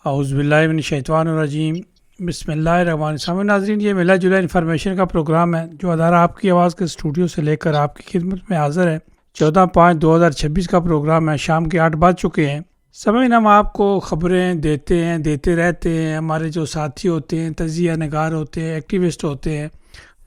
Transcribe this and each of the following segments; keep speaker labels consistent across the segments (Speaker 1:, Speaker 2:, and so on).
Speaker 1: اعوذ باللہ من الشیطان الرجیم، بسم اللہ الرحمن الرحیم۔ ناظرین، یہ ملا جلا انفارمیشن کا پروگرام ہے جو ادارہ آپ کی آواز کے اسٹوڈیو سے لے کر آپ کی خدمت میں حاضر ہے۔ 14/5/2026 کا پروگرام ہے۔ شام کے 8 بج چکے ہیں۔ سمجھنا ہم آپ کو خبریں دیتے رہتے ہیں۔ ہمارے جو ساتھی ہوتے ہیں، تجزیہ نگار ہوتے ہیں، ایکٹیوسٹ ہوتے ہیں،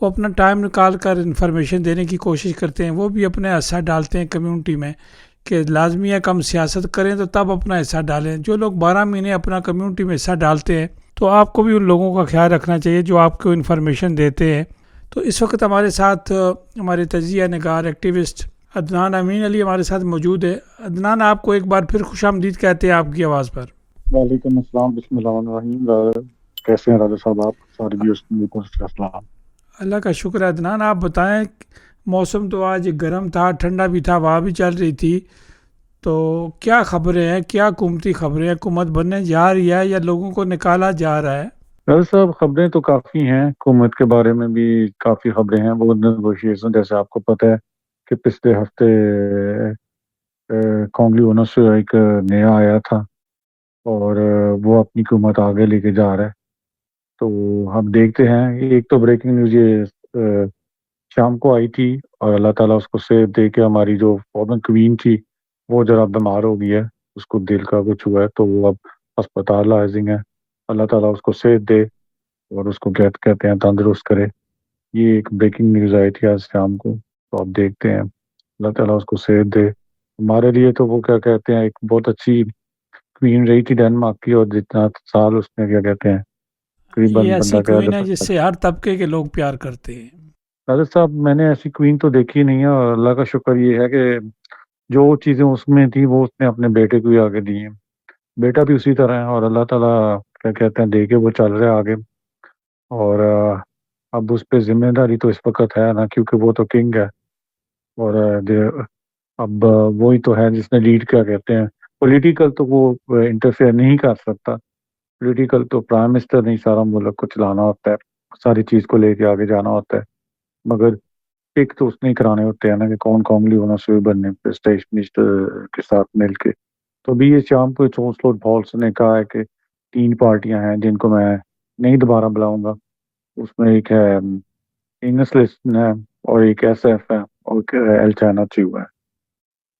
Speaker 1: وہ اپنا ٹائم نکال کر انفارمیشن دینے کی کوشش کرتے ہیں۔ وہ بھی اپنے حصہ ڈالتے ہیں کمیونٹی میں کہ لازمی ہے کہ ہم سیاست کریں تو تب اپنا حصہ ڈالیں۔ جو لوگ 12 مہینے اپنا کمیونٹی میں حصہ ڈالتے ہیں تو آپ کو بھی ان لوگوں کا خیال رکھنا چاہیے جو آپ کو انفارمیشن دیتے ہیں۔ تو اس وقت ہمارے ساتھ ہمارے تجزیہ نگار ایکٹیوسٹ عدنان امین علی ہمارے ساتھ موجود ہے۔ عدنان، آپ کو ایک بار پھر خوش آمدید کہتے ہیں آپ کی آواز پر۔
Speaker 2: وعلیکم السلام، بسم اللہ الرحمن الرحیم۔ کیسے ہیں راجا صاحب آپ؟ سارے ویورز کو السلام۔
Speaker 1: اللہ کا شکر ہے۔ عدنان، آپ بتائیں، موسم تو آج گرم تھا، ٹھنڈا بھی تھا، ہوا بھی چل رہی تھی، تو کیا خبریں ہیں؟ کیا حکومتی خبریں؟ حکومت بننے جا رہی ہے یا لوگوں کو نکالا جا رہا ہے؟
Speaker 2: راجا صاحب، خبریں تو کافی ہیں، حکومت کے بارے میں بھی کافی خبریں ہیں۔ وہ نیگوشیشن، جیسے آپ کو پتہ ہے کہ پچھلے ہفتے کانگلی اونر سے ایک نیا آیا تھا اور وہ اپنی حکومت آگے لے کے جا رہا ہے۔ تو ہم دیکھتے ہیں، ایک تو بریکنگ نیوز یہ شام کو آئی تھی اور اللہ تعالیٰ اس کو سیو دے کے ہماری جو فارمر کوئین تھی وہ ذرا بیمار ہو گئی ہے، اس کو دل کا کچھ ہوا ہے تو وہ اب ہسپتالائزنگ ہے۔ اللہ تعالیٰ اس کو صحت دے اور اس کو کہتے ہیں تندرست کرے۔ یہ ایک بریکنگ نیوز آئی تھی آج شام کو، تو اب دیکھتے ہیں، اللہ تعالیٰ اس کو صحت دے۔ ہمارے لیے تو وہ کیا کہتے ہیں، ایک بہت اچھی کوئین رہی تھی ڈینمارک کی، اور جتنا سال اس نے کیا کہتے ہیں
Speaker 1: یہ
Speaker 2: تقریباً
Speaker 1: ایسی
Speaker 2: بندہ کیا
Speaker 1: کوئین ہے جس سے ہر طبقے کے لوگ پیار کرتے ہیں۔
Speaker 2: راجا صاحب، میں نے ایسی کوئین تو دیکھی نہیں ہے، اور اللہ کا شکر یہ ہے کہ جو چیزیں اس میں تھی وہ اس نے اپنے بیٹے کو ہی آگے دی ہیں۔ بیٹا بھی اسی طرح ہے، اور اللہ تعالیٰ کیا کہتے ہیں دے کے وہ چل رہا ہے آگے۔ اور اب اس پہ ذمہ داری تو اس وقت ہے نا، کیونکہ وہ تو کنگ ہے، اور اب وہی تو ہے جس نے لیڈ کیا کہتے ہیں پولیٹیکل، تو وہ انٹرفیئر نہیں کر سکتا۔ پولیٹیکل تو پرائم منسٹر نہیں سارا ملک کو چلانا ہوتا ہے، ساری چیز کو لے کے آگے جانا ہوتا ہے، مگر ایک تو اس نے کرانے ہوتے ہیں نا کہ کون کانگلی ہونا سے بننے پریسٹیج منسٹر کے ساتھ مل کے۔ تو بھی یہ شام کو چونسلوٹ بھالس نے کہا ہے کہ 3 پارٹیاں ہیں جن کو میں نہیں دوبارہ بلاؤں گا۔ اس میں ایک ہے انگس لسٹن ہے، اور ایک ایس ایف ہے، اور ایل چائنا چیو ہے۔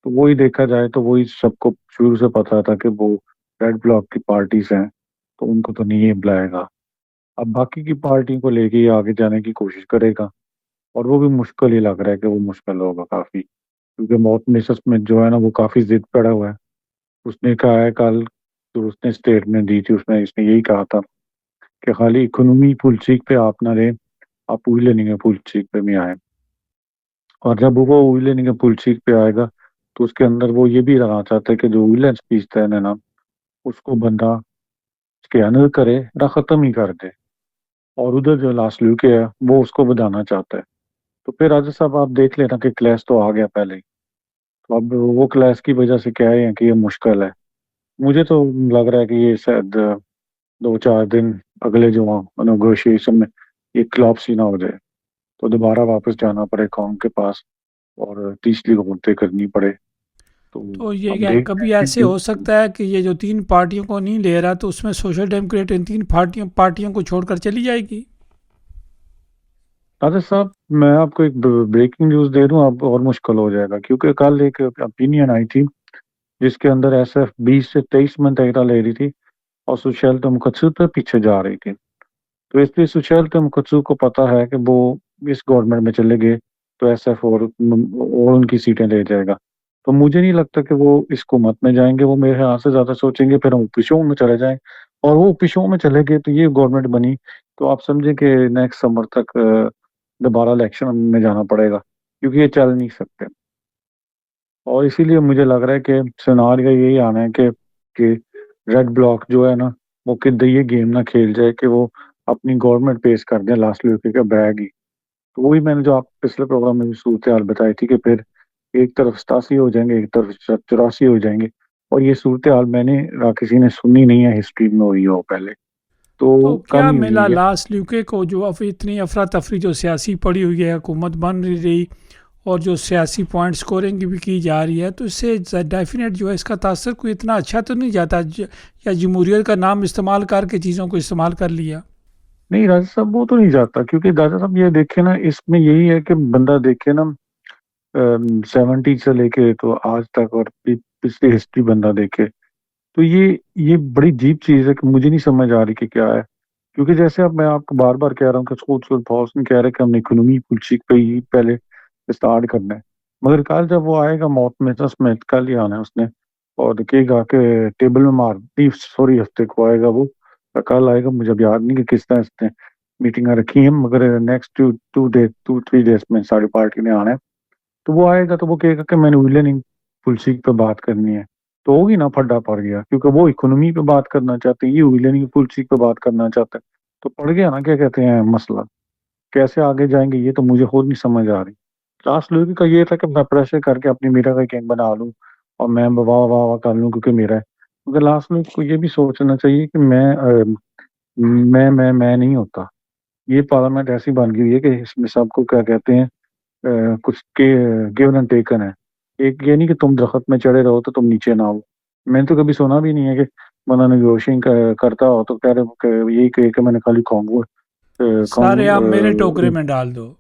Speaker 2: تو وہی دیکھا جائے تو وہی سب کو شروع سے پتا تھا کہ وہ ریڈ بلاک کی پارٹیز ہیں، تو ان کو تو نہیں بلائے گا۔ اب باقی کی پارٹی کو لے کے یہ آگے جانے کی کوشش کرے گا، اور وہ بھی مشکل ہی لگ رہا ہے کہ وہ مشکل ہوگا کافی، کیونکہ موت مسس میں جو ہے نا وہ کافی ضد پڑا ہوا ہے۔ اس نے کہا ہے کل جو اس نے اسٹیٹمنٹ دی تھی، اس نے یہی کہا تھا کہ خالی اکنومی پل چیک پہ آپ نہ رہیں، آپ اوئی لیننگ پل چیک پہ بھی آئیں۔ اور جب وہ اوئی لیننگ پل چیک پہ آئے گا تو اس کے اندر وہ یہ بھی رہنا چاہتا ہے کہ جو اوئی لینڈ پیستا ہے نا اس کو بندہ اسکینر کرے یا ختم ہی کر دے، اور ادھر جو لاسٹ لیو کے ہے وہ اس کو بجانا چاہتا ہے۔ تو پھر راجا صاحب آپ دیکھ لینا کہ کلیش تو آ گیا پہلے ہی، تو اب وہ کلیش کی وجہ سے کہہ رہے ہیں کہ یہ مشکل ہے۔ مجھے تو لگ رہا ہے کہ یہ شاید 2-4 دن اگلے جو نیگوشیشن میں یہ کلاپس ہی نہ ہو جائے، تو دوبارہ واپس جانا پڑے قوم کے پاس اور تیسری غلطی کرنی پڑے۔
Speaker 1: تو یہ
Speaker 2: اب
Speaker 1: کیا کبھی ایسے ہو سکتا ہے کہ یہ جو 3 پارٹیوں کو نہیں لے رہا تو اس میں سوشل ڈیموکریٹ ان 3 پارٹیوں کو چھوڑ کر چلی جائے گی؟
Speaker 2: راجا صاحب، میں آپ کو ایک بریکنگ نیوز دے دوں، اب اور مشکل ہو جائے گا، کیونکہ کل ایک اپینین آئی تھی جس کے اندر ایس ایف 20 سے 23 منٹ لے رہی تھی اور سشیل تمکتسو پہ پیچھے جا رہی تھی۔ تو اس لیے سشیل تمکتسو کو پتا ہے کہ وہ اس گورنمنٹ میں چلے گئے تو ایس ایف اور ان کی سیٹیں لے جائے گا۔ تو مجھے نہیں لگتا کہ وہ اس حکومت میں جائیں گے، وہ میرے ہاتھ سے زیادہ سوچیں گے، پھر ہم اوپوزیشن میں چلے جائیں، اور وہ اوپوزیشن میں چلے گئے تو یہ گورنمنٹ بنی تو آپ سمجھیں کہ نیکسٹ سمر تک دوبارہ الیکشن میں جانا پڑے گا، کیونکہ یہ چل نہیں سکتے۔ اور اسی لیے مجھے لگ رہا ہے کہ سیناریو یہی آنا ہے کہ ریڈ بلاک جو ہے نا وہ کدھر یہ گیم نہ کھیل جائے کہ وہ اپنی گورنمنٹ پیش کر دیں لاسٹ لیو کے بیگ ہی۔ تو وہی میں نے جو آپ پچھلے پروگرام میں بھی صورتحال بتائی تھی کہ پھر ایک طرف 87 ہو جائیں گے، ایک طرف 84 ہو جائیں گے، اور یہ صورتحال میں نے کسی نے سنی نہیں ہے ہسٹری میں ہوئی ہو پہلے، تو کم
Speaker 1: کیا
Speaker 2: ہی
Speaker 1: ملا
Speaker 2: ہوئی ہے۔
Speaker 1: لاسٹ لیوکے کو جو اتنی افراتفری جو سیاسی پڑی ہوئی ہے، حکومت بن نہیں رہی اور جو سیاسی پوائنٹ سکورنگ بھی کی جا رہی ہے، تو اس سے ڈیفینیٹ جو ہے اس کا تاثر کوئی اتنا اچھا تو نہیں جاتا، یا جمہوریت کا نام استعمال کر کے چیزوں کو استعمال کر لیا۔
Speaker 2: نہیں راجا صاحب وہ تو نہیں جاتا، کیونکہ راجا صاحب یہ دیکھے نا، اس میں یہی ہے کہ بندہ دیکھے نا 70 سے لے کے تو آج تک، اور پچھلی ہسٹری بندہ دیکھے، تو یہ بڑی عجیب چیز ہے کہ مجھے نہیں سمجھ آ رہی کہ کیا ہے۔ کیونکہ جیسے اب میں آپ کو بار بار کہہ رہا ہوں کہ اسکول باس نے کہہ رہا ہے کہ ہم نے اکنومی پالیسی پہ ہی پہلے اسٹارٹ کرنا ہے، مگر کل جب وہ آئے گا موت میں میں کل ہی آنا ہے اس نے، اور کہے گا کہ ٹیبل میں مار دی، سوری ہفتے کو آئے گا وہ، کل آئے گا، مجھے اب یاد نہیں کہ کس طرح اس نے میٹنگیں رکھی ہیں، مگر نیکسٹ 2-3 ڈیز میں ساری پارٹی نے آنا ہے، تو وہ آئے گا تو وہ کہے گا کہ میں نے ویلنگ پالیسی پہ بات کرنی ہے، تو ہوگی نا پھڈا پڑ گیا، کیونکہ وہ اکنومی پہ بات کرنا چاہتے ہیں، یہ ویلنگ پالیسی پہ بات کرنا چاہتے ہیں، تو پڑ گیا نا کیا کہتے ہیں مسئلہ۔ کیسے آگے جائیں گے یہ تو مجھے خود نہیں سمجھ آ رہی۔ لاسٹ لوگوں کا یہ تھا کہ میں پریشر کر کے اپنی میرا کا گینگ بنا لوں اور میں واہ واہ واہ کر لوں کیونکہ میرا ہے، مگر لاسٹ لوگوں کو یہ بھی سوچنا چاہیے کہ میں نہیں ہوتا۔ یہ پارلیمنٹ ایسی بن گئی ہے کہ اس میں سب کو کیا کہتے ہیں کچھ گیون اینڈ ٹیکن ہے، ایک یہ نہیں کہ تم درخت میں چڑھے رہو تو تم نیچے نہ ہو۔ میں نے تو کبھی سنا بھی نہیں ہے کہ بندہ نیگوشیشن کرتا ہو تو کہہ رہے یہی کہ میں نے خالی کھاؤں
Speaker 1: سارے آپ میرے ٹوکرے
Speaker 2: گا،
Speaker 1: میں ڈال دو۔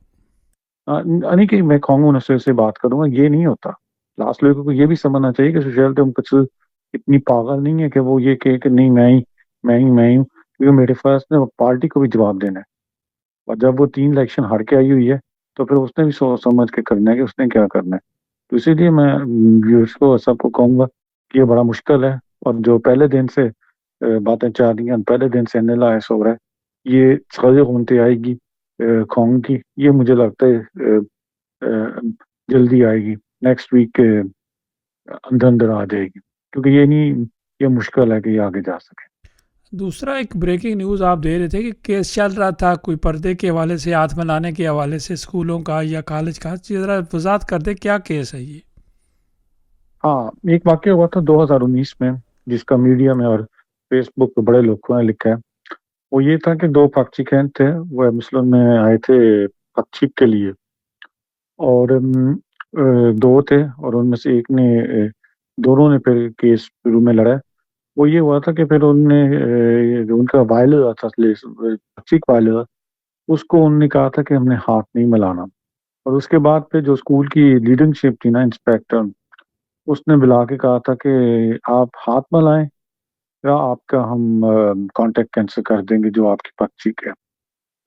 Speaker 2: نہیں کہ میں کھاؤں گا سے بات کروں گا، یہ نہیں ہوتا۔ لاسٹ لوگوں کو یہ بھی سمجھنا چاہیے کہ سوشیلٹی ہم کچھ اتنی پاگل نہیں ہے کہ وہ یہ کہ نہیں میں ہی ہوں، کیونکہ میرے پاس نے پارٹی کو بھی جواب دینا ہے، اور جب وہ 3 الیکشن ہار کے آئی ہوئی ہے تو پھر اس نے بھی سوچ سمجھ کے کرنا ہے کہ اس نے کیا کرنا ہے۔ تو اسی لیے میں ویورز کو سب کو کہوں گا کہ یہ بڑا مشکل ہے، اور جو پہلے دن سے باتیں چل رہی ہیں، پہلے دن سے انالائز ہو رہا ہے، یہ سخت ہوتے آئے گی کھاؤں کی، یہ مجھے لگتا ہے جلدی آئے گی، نیکسٹ ویک کے اندر آ جائے گی، کیونکہ یہ مشکل ہے کہ یہ آگے جا سکے۔
Speaker 1: دوسرا ایک بریکنگ نیوز آپ دے رہے تھے کہ کیس چل رہا تھا کوئی پردے کے حوالے سے، ہاتھ ملانے کے حوالے سے، اسکولوں کا یا کالج کا، ذرا وضاحت کر دیں کیا کیس ہے یہ؟
Speaker 2: ہاں، ایک واقعہ ہوا تھا 2019 میں، جس کا میڈیا میں اور فیس بک پہ بڑے لوگوں نے لکھا ہے۔ وہ یہ تھا کہ 2 پاکچی خین تھے، وہ مسلم میں آئے تھے پکچی کے لیے، اور 2 تھے، اور ان میں سے ایک نے دونوں نے پھر کیس شروع میں لڑا۔ وہ یہ ہوا تھا کہ پھر ان کا وائل ہوا تھا، پکچی کا وائل ہوا، اس کو انہوں نے کہا تھا کہ ہم نے ہاتھ نہیں ملانا، اور اس کے بعد پھر جو اسکول کی لیڈنگ شپ تھی نا، انسپیکٹر، اس نے بلا کے کہا تھا کہ آپ ہاتھ ملائیں یا آپ کا ہم کانٹیکٹ کینسل کر دیں گے جو آپ کی پکچی ہے۔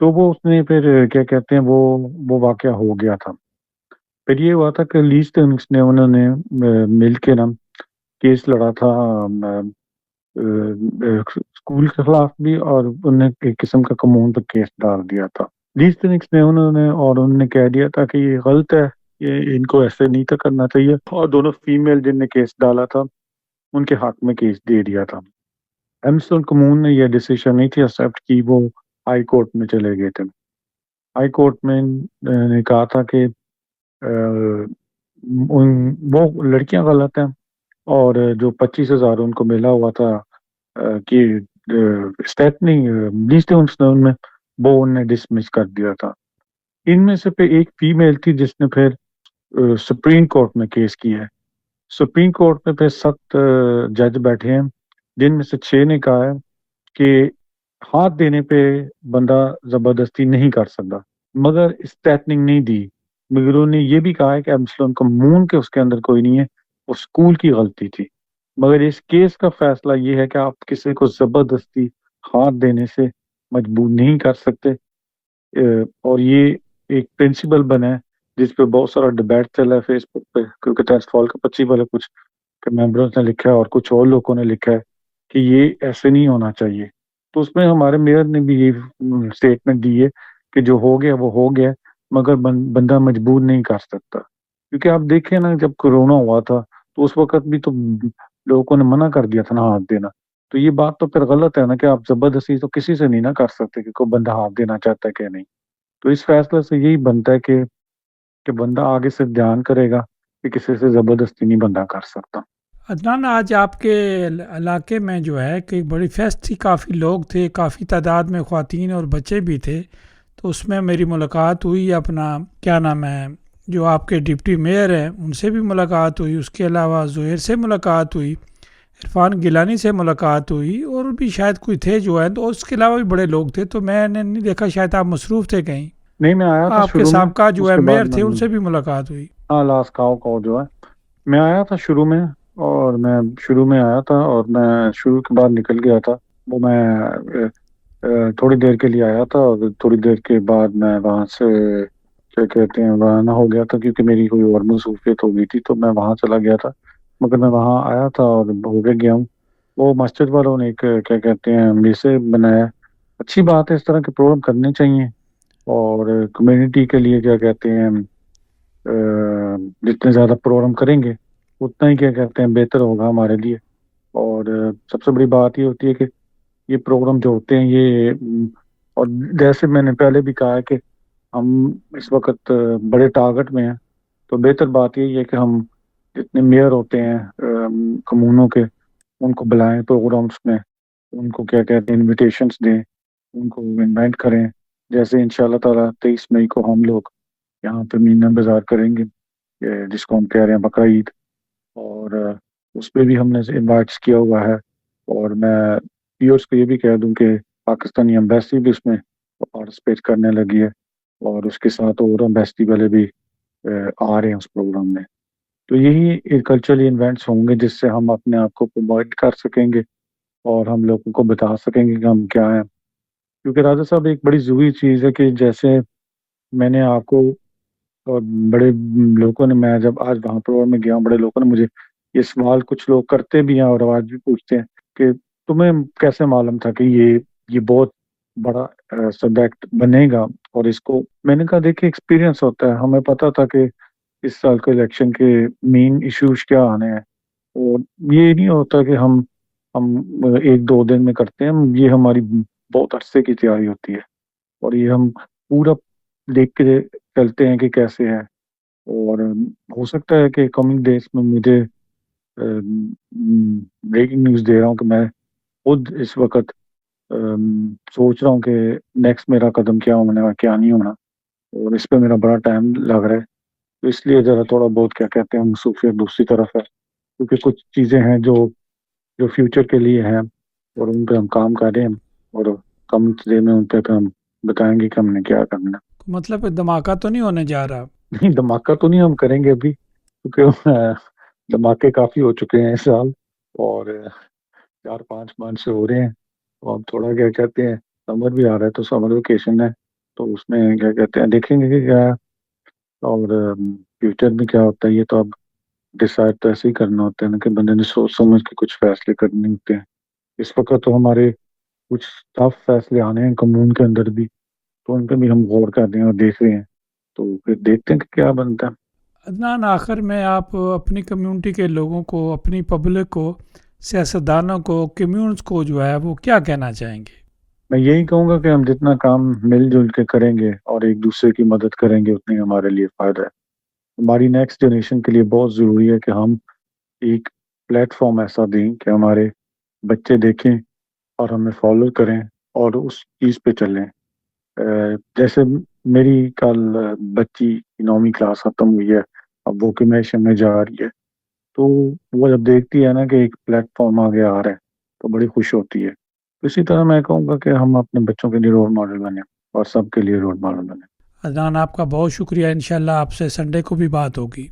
Speaker 2: تو وہ اس نے پھر کیا کہتے ہیں وہ واقعہ ہو گیا تھا۔ پھر یہ ہوا تھا کہ لیسٹ نے انہوں نے مل کے نا کیس لڑا تھا اسکول کے خلاف بھی، اور انہوں نے ایک قسم کا کمون پہ کیس ڈال دیا تھا لیسٹ نے انہوں نے کہہ دیا تھا کہ یہ غلط ہے، یہ ان کو ایسے نہیں تھا کرنا چاہیے، اور دونوں فیمیل جن نے کیس ڈالا تھا ان کے حق میں کیس دے دیا تھا۔ ایمسٹون کمون نے یہ ڈیسیشن نہیں تھی ایکسیپٹ کی، وہ ہائی کورٹ میں چلے گئے تھے۔ ہائی کورٹ میں نے کہا تھا کہ وہ لڑکیاں غلط ہیں، اور جو 25,000 ان کو ملا ہوا تھا کہ اسٹیٹنگ لیسٹ میں، وہ انہوں نے ڈسمس کر دیا تھا۔ ان میں سے پہ ایک فیمیل تھی جس نے پھر سپریم کورٹ میں کیس کیا ہے۔ سپریم کورٹ میں پھر 7 جج بیٹھے ہیں، جن میں سے 6 نے کہا ہے کہ ہاتھ دینے پہ بندہ زبردستی نہیں کر سکتا، مگر اسٹیٹنگ نہیں دی، مگر انہوں نے یہ بھی کہا ہے کہ ایبسلون کمون کے اس کے اندر کوئی نہیں ہے، وہ اسکول کی غلطی تھی۔ مگر اس کیس کا فیصلہ یہ ہے کہ آپ کسی کو زبردستی ہاتھ دینے سے مجبور نہیں کر سکتے، اور یہ ایک پرنسپل بنا ہے جس پہ بہت سارا ڈبیٹ چلا ہے فیس بک پہ، کیونکہ ٹیسٹ فال کا 25 والے کچھ ممبرز نے لکھا ہے اور کچھ اور لوگوں نے لکھا ہے کہ یہ ایسے نہیں ہونا چاہیے۔ تو اس میں ہمارے میئر نے بھی یہ اسٹیٹمنٹ دی ہے کہ جو ہو گیا وہ ہو گیا، مگر بندہ مجبور نہیں کر سکتا، کیونکہ آپ دیکھیں نا جب کورونا ہوا تھا تو اس وقت بھی تو لوگوں نے منع کر دیا تھا نا ہاتھ دینا، تو یہ بات تو پھر غلط ہے نا کہ آپ زبردستی تو کسی سے نہیں نہ کر سکتے کہ کوئی بندہ ہاتھ دینا چاہتا ہے کہ نہیں۔ تو اس فیصلے سے یہی بنتا ہے کہ بندہ آگے سے دھیان کرے گا کہ کسی سے زبردستی نہیں بندہ کر سکتا۔
Speaker 1: عدنان، آج آپ کے علاقے میں جو ہے کہ بڑی فیسٹ تھی، کافی لوگ تھے، کافی تعداد میں خواتین اور بچے بھی تھے، تو اس میں میری ملاقات ہوئی، اپنا کیا نام ہے جو آپ کے ڈپٹی میئر ہیں ان سے بھی ملاقات ہوئی، اس کے علاوہ زہیر سے ملاقات ہوئی، عرفان گیلانی سے ملاقات ہوئی، اور بھی شاید کوئی تھے جو ہیں، تو اس کے علاوہ بھی بڑے لوگ تھے، تو میں نے نہیں دیکھا، شاید آپ مصروف تھے کہیں۔
Speaker 2: نہیں میں آیا تھا
Speaker 1: آپ کے
Speaker 2: شروع میں،
Speaker 1: سابقہ جو
Speaker 2: اس
Speaker 1: ہے
Speaker 2: کے بعد
Speaker 1: میئر تھے
Speaker 2: میں
Speaker 1: ان سے بھی ملاقات ہوئی۔
Speaker 2: ہاں لاس کاؤ جو ہے میں آیا تھا شروع میں، اور میں شروع میں آیا تھا اور میں شروع کے بعد نکل گیا تھا۔ وہ میں تھوڑی دیر کے لیے آیا تھا، اور تھوڑی دیر کے بعد میں وہاں سے کیا کہتے ہیں روانہ ہو گیا تھا، کیونکہ میری کوئی اور مصروفیت ہو گئی تھی، تو میں وہاں چلا گیا تھا۔ مگر میں وہاں آیا تھا اور ہو کے گیا ہوں۔ وہ مسجد والوں نے ایک کیا کہتے ہیں میسے بنایا، اچھی بات ہے، اس طرح کے پروگرام کرنے چاہیے، اور کمیونٹی کے لیے کیا کہتے ہیں جتنے زیادہ پروگرام کریں گے اتنا ہی کیا کہتے ہیں بہتر ہوگا ہمارے لیے۔ اور سب سے بڑی بات یہ ہوتی ہے کہ یہ پروگرام جو ہوتے ہیں یہ اور جیسے میں نے پہلے بھی کہا ہے کہ ہم اس وقت بڑے ٹارگٹ میں ہیں، تو بہتر بات یہی ہے کہ ہم جتنے میئر ہوتے ہیں کمونوں کے ان کو بلائیں پروگرامس میں، ان کو کیا کہتے ہیں انویٹیشنس دیں، ان کو انوائٹ کریں، جیسے انشاءاللہ تعالیٰ 23 مئی کو ہم لوگ یہاں پہ مینا بازار کریں گے، جس کو ہم کہہ رہے ہیں بقرہ عید، اور اس پہ بھی ہم نے انوائٹس کیا ہوا ہے۔ اور میں پیورس کو یہ بھی کہہ دوں کہ پاکستانی ایمبیسی بھی اس میں پارٹیسپیٹ کرنے لگی ہے، اور اس کے ساتھ اور ایمبیسی والے بھی آ رہے ہیں اس پروگرام میں۔ تو یہی کلچرل ایونٹس ہوں گے جس سے ہم اپنے آپ کو پروموٹ کر سکیں گے، اور ہم لوگوں کو بتا سکیں گے کہ ہم کیا ہیں۔ کیونکہ راجہ صاحب ایک بڑی ضروری چیز ہے کہ جیسے میں نے آپ کو اور بڑے لوگوں نے، میں جب آج وہاں پروگرام میں گیا ہوں، بڑے لوگوں نے مجھے یہ سوال، کچھ لوگ کرتے بھی ہیں اور آج بھی پوچھتے ہیں کہ تمہیں کیسے معلوم تھا کہ یہ بہت بڑا سبجیکٹ بنے گا، اور اس کو میں نے کہا دیکھیں ایکسپیرینس ہوتا ہے، ہمیں پتا تھا کہ اس سال کے الیکشن کے مین ایشوز کیا آنے ہیں، اور یہ نہیں ہوتا کہ ہم ایک دو دن میں کرتے ہیں، یہ ہماری بہت عرصے کی تیاری ہوتی ہے، اور یہ ہم پورا دیکھ کے چلتے ہیں کہ کیسے ہے۔ اور ہو سکتا ہے کہ کمنگ ڈیز میں مجھے بریکنگ نیوز دے رہا ہوں کہ میں خود اس وقت سوچ رہا ہوں کہ نیکسٹ میرا قدم کیا ہونا ہے کیا نہیں ہونا، اور اس پہ میرا بڑا ٹائم لگ رہا ہے، تو اس لیے ذرا تھوڑا بہت کیا کہتے ہیں مصروفیت دوسری طرف ہے، کیونکہ کچھ چیزیں ہیں جو فیوچر کے لیے ہیں، اور ان پہ ہم کام کر رہے ہیں، اور کم ڈے میں ان پہ ہم بتائیں گے کہ ہم نے کیا کرنا۔
Speaker 1: مطلب دھماکہ تو نہیں ہونے جا رہا؟
Speaker 2: نہیں دھماکہ تو نہیں ہم کریں گے ابھی، کیونکہ دھماکے کافی ہو چکے ہیں اس سال، اور 4-5 منتھ سے ہو رہے ہیں، تو اب تھوڑا کیا کہتے ہیں سمر بھی آ رہا ہے، تو سمر ویکیشن ہے، تو اس میں کیا کہتے ہیں دیکھیں گے کہ کیا، اور فیوچر میں کیا ہوتا ہے یہ تو اب ڈیسائڈ تو ایسے ہی کرنا ہوتا ہے نا کہ بندے نے سوچ سمجھ کے کچھ فیصلے کرنے ہوتے ہیں۔ اس وقت تو ہمارے کچھ ٹف فیصلے آنے ہیں کمیون کے اندر بھی، تو ان پہ بھی ہم غور کر رہے ہیں اور دیکھ رہے ہیں، تو پھر دیکھتے ہیں کہ کیا بنتا ہے۔
Speaker 1: عدنان، آخر میں آپ اپنی کمیونٹی کے لوگوں کو، اپنی پبلک کو، سیاستدانوں کو، کمیونٹس کو جو ہے وہ کیا کہنا چاہیں گے؟
Speaker 2: میں یہی کہوں گا کہ ہم جتنا کام مل جل کے کریں گے اور ایک دوسرے کی مدد کریں گے اتنی ہمارے لیے فائدہ ہے۔ ہماری نیکسٹ جنریشن کے لیے بہت ضروری ہے کہ ہم ایک پلیٹ فارم ایسا دیں کہ ہمارے بچے دیکھیں اور ہمیں فالو کریں اور اس چیز پہ چلیں۔ جیسے میری کل بچی 9ویں کلاس ختم ہوئی ہے، اب وہ کمیشن میں جا رہی ہے، تو وہ جب دیکھتی ہے نا کہ ایک پلیٹ فارم آگے آ رہا ہے تو بڑی خوش ہوتی ہے۔ اسی طرح میں کہوں گا کہ ہم اپنے بچوں کے لیے رول ماڈل بنیں اور سب کے لیے رول ماڈل بنیں۔
Speaker 1: عدنان، آپ کا بہت شکریہ، انشاءاللہ آپ سے سنڈے کو بھی بات ہوگی۔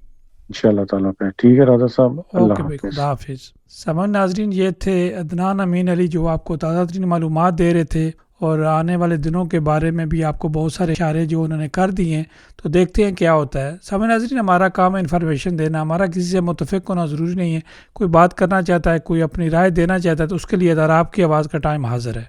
Speaker 2: انشاءاللہ تعالیٰ پہ ٹھیک ہے راجہ صاحب،
Speaker 1: اوکے
Speaker 2: اللہ
Speaker 1: بھائی،
Speaker 2: حافظ۔
Speaker 1: خدا حافظ۔ سامان ناظرین، یہ تھے عدنان امین علی جو آپ کو تازہ ترین معلومات دے رہے تھے، اور آنے والے دنوں کے بارے میں بھی آپ کو بہت سارے اشارے جو انہوں نے کر دیے ہیں، تو دیکھتے ہیں کیا ہوتا ہے۔ سامان ناظرین، ہمارا کام ہے انفارمیشن دینا، ہمارا کسی سے متفق ہونا ضروری نہیں ہے۔ کوئی بات کرنا چاہتا ہے، کوئی اپنی رائے دینا چاہتا ہے، تو اس کے لیے ادھر آپ کی آواز کا ٹائم حاضر ہے۔